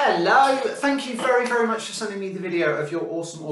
Hello, thank you very, very much for sending me the video of your awesome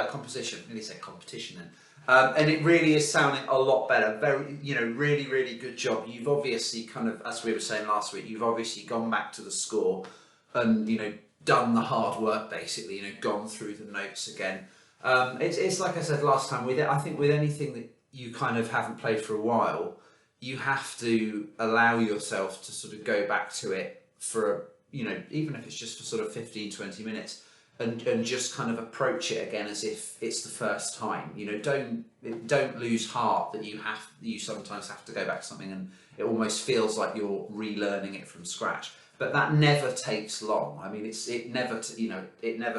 composition. Nearly said competition then. And it really is sounding a lot better. Very, really, really good job. You've obviously kind of, as we were saying last week, you've obviously gone back to the score and, done the hard work basically, gone through the notes again. It's like I said last time, I think with anything that you kind of haven't played for a while, you have to allow yourself to sort of go back to it for, even if it's just for sort of 15-20 minutes and just kind of approach it again as if it's the first time. Don't lose heart that you sometimes have to go back to something and it almost feels like you're relearning it from scratch. But that never takes long. I mean, it never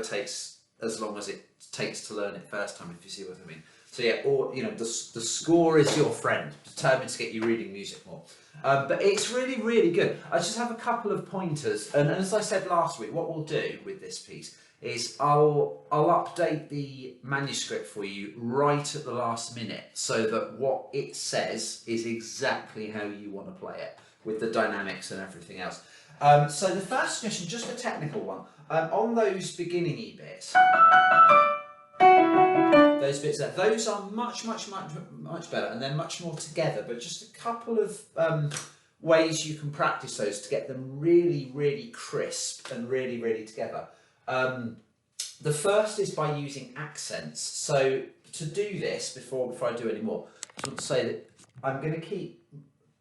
takes as long as it takes to learn it first time, if you see what I mean. So yeah, the score is your friend, determined to get you reading music more. But it's really, really good. I just have a couple of pointers, and as I said last week, what we'll do with this piece is I'll update the manuscript for you right at the last minute, so that what it says is exactly how you want to play it, with the dynamics and everything else. So the first suggestion, just a technical one, on those beginning-y bits. Those bits there, those are much better, and they're much more together, but just a couple of ways you can practice those to get them really, really crisp and really, really together. The first is by using accents. So to do this, before I do any more, I just want to say that I'm going to keep,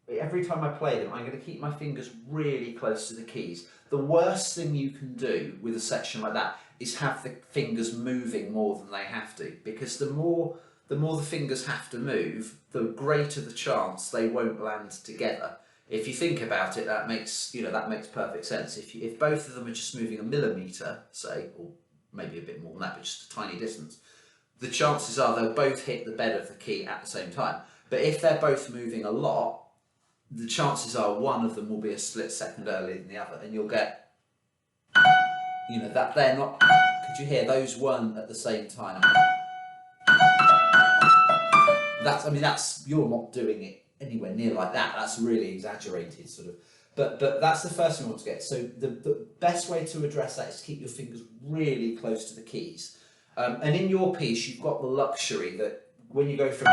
every time I play them, I'm going to keep my fingers really close to the keys. The worst thing you can do with a section like that is have the fingers moving more than they have to, because the more the fingers have to move, the greater the chance they won't land together. If you think about it, that makes perfect sense. If both of them are just moving a millimetre, say, or maybe a bit more than that, but just a tiny distance, the chances are they'll both hit the bed of the key at the same time. But if they're both moving a lot, the chances are one of them will be a split second earlier than the other, and you'll get, that they're not, could you hear those weren't at the same time? You're not doing it anywhere near like that. That's really exaggerated, sort of. But that's the first thing we want to get. So the best way to address that is to keep your fingers really close to the keys. And in your piece, you've got the luxury that when you go from,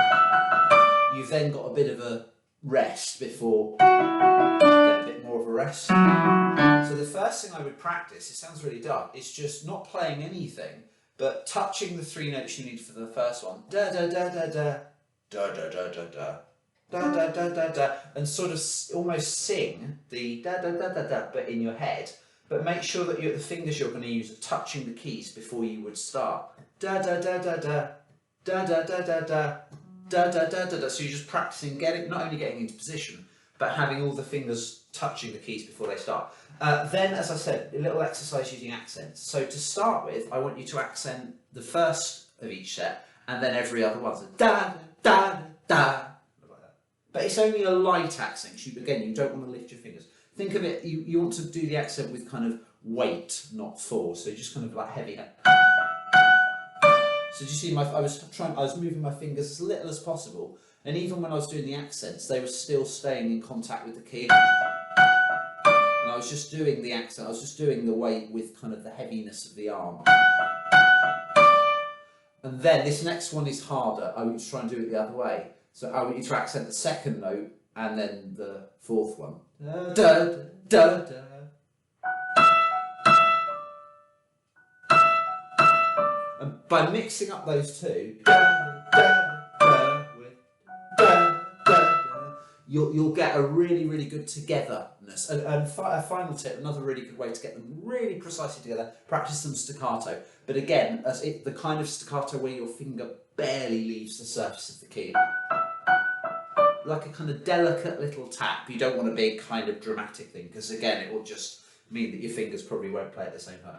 you've then got a bit of a rest before then a bit more of a rest. So the first thing I would practice, it sounds really dark, is just not playing anything, but touching the three notes you need for the first one. Da da da da da, da da da da da, da da da da da, and sort of almost sing the da da da da da, but in your head. But make sure that the fingers you're going to use are touching the keys before you would start. Da da da da da, da da da da da, da da da da da. So you're just practicing not only getting into position, but having all the fingers touching the keys before they start. Then, as I said, a little exercise using accents. So to start with, I want you to accent the first of each set, and then every other one. So da da da, like that. But it's only a light accent. You don't want to lift your fingers. Think of it. You want to do the accent with kind of weight, not force. So just kind of like heavy. So do you see I was moving my fingers as little as possible, and even when I was doing the accents, they were still staying in contact with the key. And I was just doing the accent, I was just doing the weight with kind of the heaviness of the arm. And then this next one is harder. I want you to try and do it the other way. So I want you to accent the second note and then the fourth one. Da, da, da, da. And by mixing up those two, da, da, da, with da, da, da, you'll get a really, really good togetherness. And a final tip, another really good way to get them really precisely together, practice them staccato. But again, the kind of staccato where your finger barely leaves the surface of the key. Like a kind of delicate little tap. You don't want a big kind of dramatic thing, because again, it will just mean that your fingers probably won't play at the same time.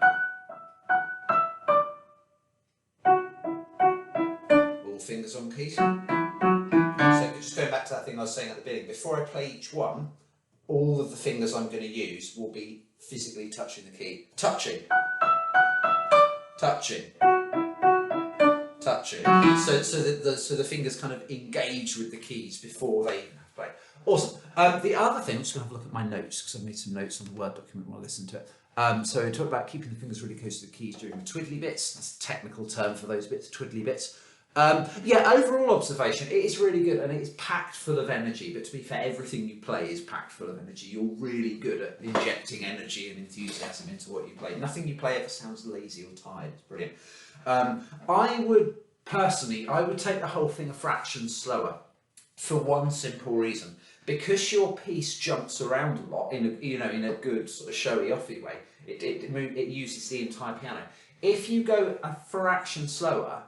All fingers on keys. So just going back to that thing I was saying at the beginning, before I play each one, all of the fingers I'm going to use will be physically touching the key. Touching. Touching. Touching. So the fingers kind of engage with the keys before they play. Awesome. The other thing, I'm just going to have a look at my notes, because I made some notes on the Word document while I listen to it. So we talked about keeping the fingers really close to the keys during the twiddly bits. That's a technical term for those bits, twiddly bits. Yeah, overall observation, it is really good and it is packed full of energy. But to be fair, everything you play is packed full of energy. You're really good at injecting energy and enthusiasm into what you play. Nothing you play ever sounds lazy or tired. It's brilliant. I would take the whole thing a fraction slower for one simple reason. Because your piece jumps around a lot in a good sort of showy offy way, it uses the entire piano. If you go a fraction slower,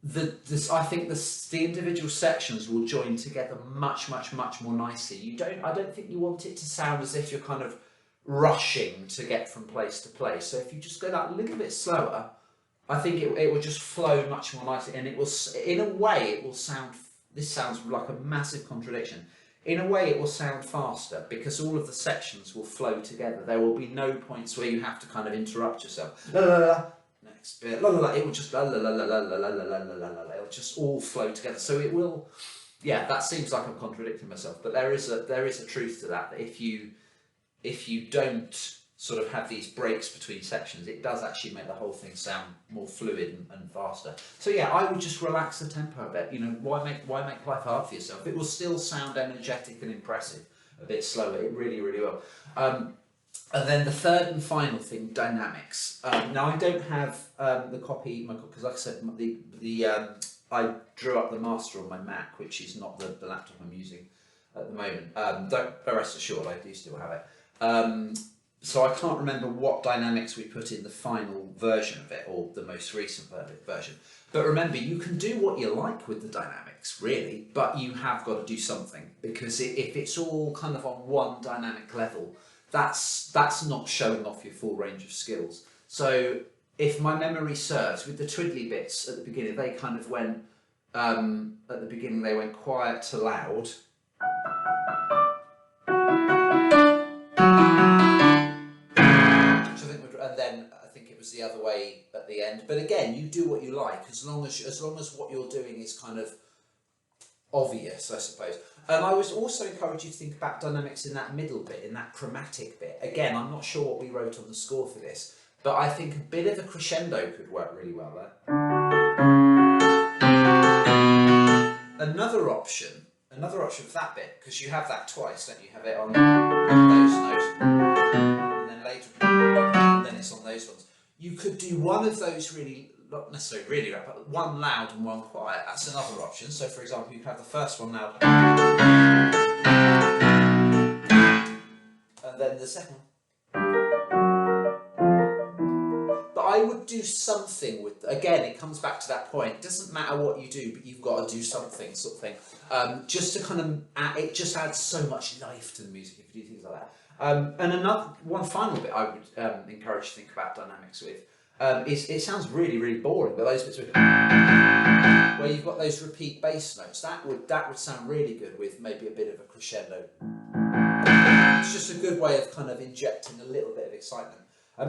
I think the individual sections will join together much more nicely. I don't think you want it to sound as if you're kind of rushing to get from place to place. So if you just go that little bit slower, I think it will just flow much more nicely, and it will, in a way, it will sound. This sounds like a massive contradiction. In a way, it will sound faster because all of the sections will flow together. There will be no points where you have to kind of interrupt yourself. La la la. Next bit. La la la. It will just la la la la la la la la la la la. It'll just all flow together. So it will. Yeah, that seems like I'm contradicting myself, but there is a truth to that. That if you don't sort of have these breaks between sections, it does actually make the whole thing sound more fluid and faster. So yeah, I would just relax the tempo a bit. Why make life hard for yourself? It will still sound energetic and impressive a bit slower. It really will. And then the third and final thing, dynamics. Now I don't have the copy because, like I said, I drew up the master on my Mac, which is not the laptop I'm using at the moment. Don't rest assured, I do still have it. So I can't remember what dynamics we put in the final version of it, or the most recent version. But remember, you can do what you like with the dynamics, really, but you have got to do something, because if it's all kind of on one dynamic level, that's not showing off your full range of skills. So if my memory serves, with the twiddly bits at the beginning, they kind of went, at the beginning they went quiet to loud. And then I think it was the other way at the end. But again, you do what you like, as long as what you're doing is kind of obvious, I suppose. I was also encourage you to think about dynamics in that middle bit, in that chromatic bit. Again, I'm not sure what we wrote on the score for this, but I think a bit of a crescendo could work really well there. Another option for that bit, because you have that twice, don't you? Have it on those notes, and then later, and then it's on those ones. You could do one of those really, not necessarily really loud, but one loud and one quiet. That's another option. So for example, you could have the first one loud, and then the second one. But I would do something with, again, it comes back to that point. It doesn't matter what you do, but you've got to do something, sort of thing. Just to kind of, it just adds so much life to the music if you do things like that. And one final bit I would encourage you to think about dynamics with is, it sounds really boring, but those bits where you've got those repeat bass notes, that would sound really good with maybe a bit of a crescendo. It's just a good way of kind of injecting a little bit of excitement.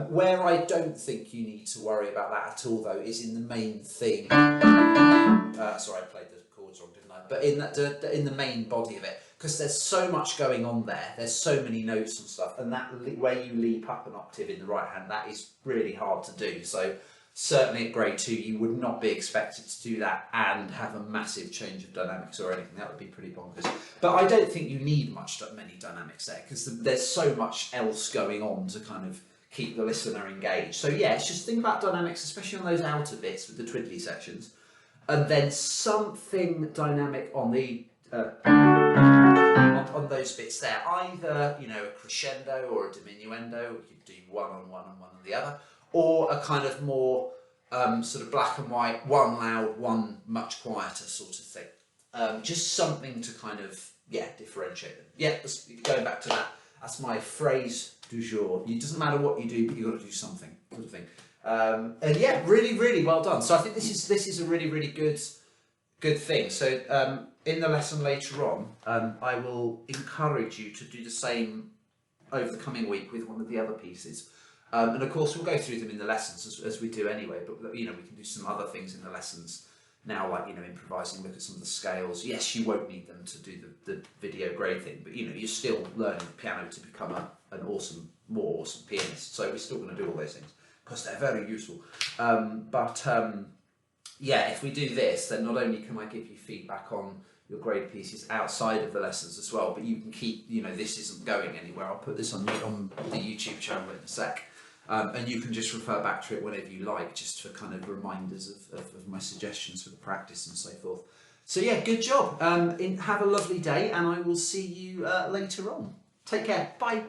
Where I don't think you need to worry about that at all, though, is in the main theme. Sorry, I played the chords wrong, didn't I? But in the main body of it, because there's so much going on there. There's so many notes and stuff, and that where you leap up an octave in the right hand, that is really hard to do. So certainly at grade 2, you would not be expected to do that and have a massive change of dynamics or anything. That would be pretty bonkers. But I don't think you need many dynamics there, because there's so much else going on to kind of keep the listener engaged. So yeah, it's just think about dynamics, especially on those outer bits with the twiddly sections, and then something dynamic on the on those bits there. Either a crescendo or a diminuendo. You could do one on one and one on the other, or a kind of more sort of black and white, one loud, one much quieter sort of thing. Just something to kind of differentiate them. Yeah, going back to that. That's my phrase du jour. It doesn't matter what you do, but you've got to do something, sort of thing. And yeah, really well done. So I think this is a really good thing. So in the lesson later on, I will encourage you to do the same over the coming week with one of the other pieces. And of course, we'll go through them in the lessons as we do anyway. But we can do some other things in the lessons now, like improvising, look at some of the scales. Yes, you won't need them to do the video grade thing, but you're still learning the piano to become an awesome more awesome pianists. So we're still going to do all those things because they're very useful. Yeah, if we do this, then not only can I give you feedback on your grade pieces outside of the lessons as well, but you can keep, you know, this isn't going anywhere. I'll put this on the YouTube channel in a sec. And you can just refer back to it whenever you like, just for kind of reminders of my suggestions for the practice and so forth. So yeah, good job. Have a lovely day, and I will see you later on. Take care. Bye.